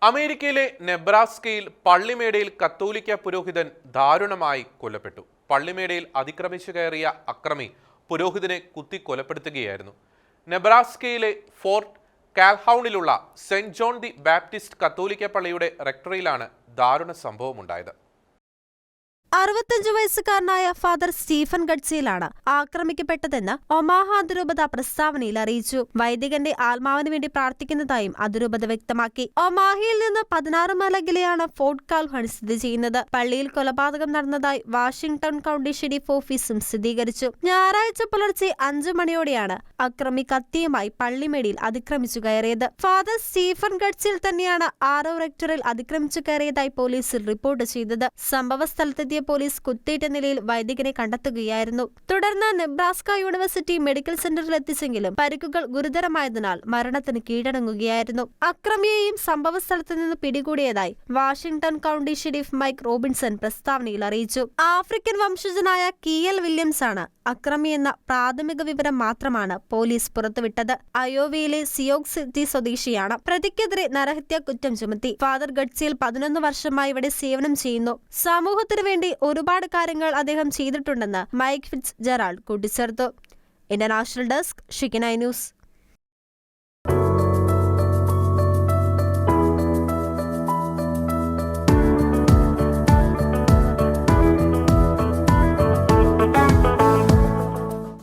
അമേരിക്കയിലെ നെബ്രാസ്കയിൽ പള്ളിമേടയിൽ കത്തോലിക്ക പുരോഹിതൻ ദാരുണമായി കൊല്ലപ്പെട്ടു. പള്ളിമേടയിൽ അതിക്രമിച്ചു കയറിയ അക്രമി പുരോഹിതനെ കുത്തി കൊലപ്പെടുത്തുകയായിരുന്നു. നെബ്രാസ്കയിലെ ഫോർട്ട് കാൽഹൗണിലുള്ള സെന്റ് ജോൺ ദി ബാപ്റ്റിസ്റ്റ് കത്തോലിക്ക പള്ളിയുടെ റെക്ടറിയിലാണ് ദാരുണ സംഭവമുണ്ടായത്. 65 വയസ്സുകാരനായ ഫാദർ സ്റ്റീഫൻ ഗഡ്സിലാണ് ആക്രമിക്കപ്പെട്ടതെന്ന് ഒമാഹ അതിരൂപത പ്രസ്താവനയിൽ അറിയിച്ചു. വൈദികന്റെ ആത്മാവിന് വേണ്ടി പ്രാർത്ഥിക്കുന്നതായും അതിരൂപത വ്യക്തമാക്കി. ഒമാഹയിൽ നിന്ന് 16 മൈൽ അകലെയാണ് ഫോർട്ട് കാൽഹൗൺ സ്ഥിതി ചെയ്യുന്നത്. പള്ളിയിൽ കൊലപാതകം നടന്നതായി വാഷിംഗ്ടൺ കൗണ്ടി ഷെരീഫ് ഓഫീസും സ്ഥിരീകരിച്ചു. ഞായറാഴ്ച പുലർച്ചെ 5 മണിയോടെയാണ് അക്രമി കത്തിയുമായി പള്ളിമേടിയിൽ അതിക്രമിച്ചു കയറിയത്. ഫാദർ സ്റ്റീഫൻ ഗഡ്സിൽ തന്നെയാണ് ആരോ റെക്ടറിൽ അതിക്രമിച്ചു കയറിയതായി പോലീസിൽ റിപ്പോർട്ട് ചെയ്തത്. സംഭവ സ്ഥലത്തെത്തിയ പോലീസ് കുത്തേറ്റ നിലയിൽ വൈദികനെ കണ്ടെത്തുകയായിരുന്നു. തുടർന്ന് നെബ്രാസ്ക യൂണിവേഴ്സിറ്റി മെഡിക്കൽ സെന്ററിൽ എത്തിച്ചെങ്കിലും പരിക്കുകൾ ഗുരുതരമായതിനാൽ മരണത്തിന് കീഴടങ്ങുകയായിരുന്നു. അക്രമിയെയും സംഭവ സ്ഥലത്ത് നിന്ന് പിടികൂടിയതായി Washington County sheriff Mike Robinson പ്രസ്താവനയിൽ അറിയിച്ചു. ആഫ്രിക്കൻ വംശജനായ കീയൽ വില്യംസ് ആണ് അക്രമിയെന്ന പ്രാഥമിക വിവരം മാത്രമാണ് പോലീസ് പുറത്തുവിട്ടത്. അയോവയിലെ സിയോഗ് സിറ്റി സ്വദേശിയാണ്. പ്രതിക്കെതിരെ നരഹത്യാ കുറ്റം ചുമത്തി. ഫാദർ ഗഡ്സിൽ 11 വർഷമായി ഇവിടെ സേവനം ചെയ്യുന്നു. സമൂഹത്തിനു വേണ്ടി ഒരുപാട് കാര്യങ്ങൾ അദ്ദേഹം ചെയ്തിട്ടുണ്ടെന്ന് മൈക്ക് ഫിറ്റ്സ് ജെറാൾഡ് കൂട്ടിച്ചേർത്തു. International desk ഷിക്കിന news.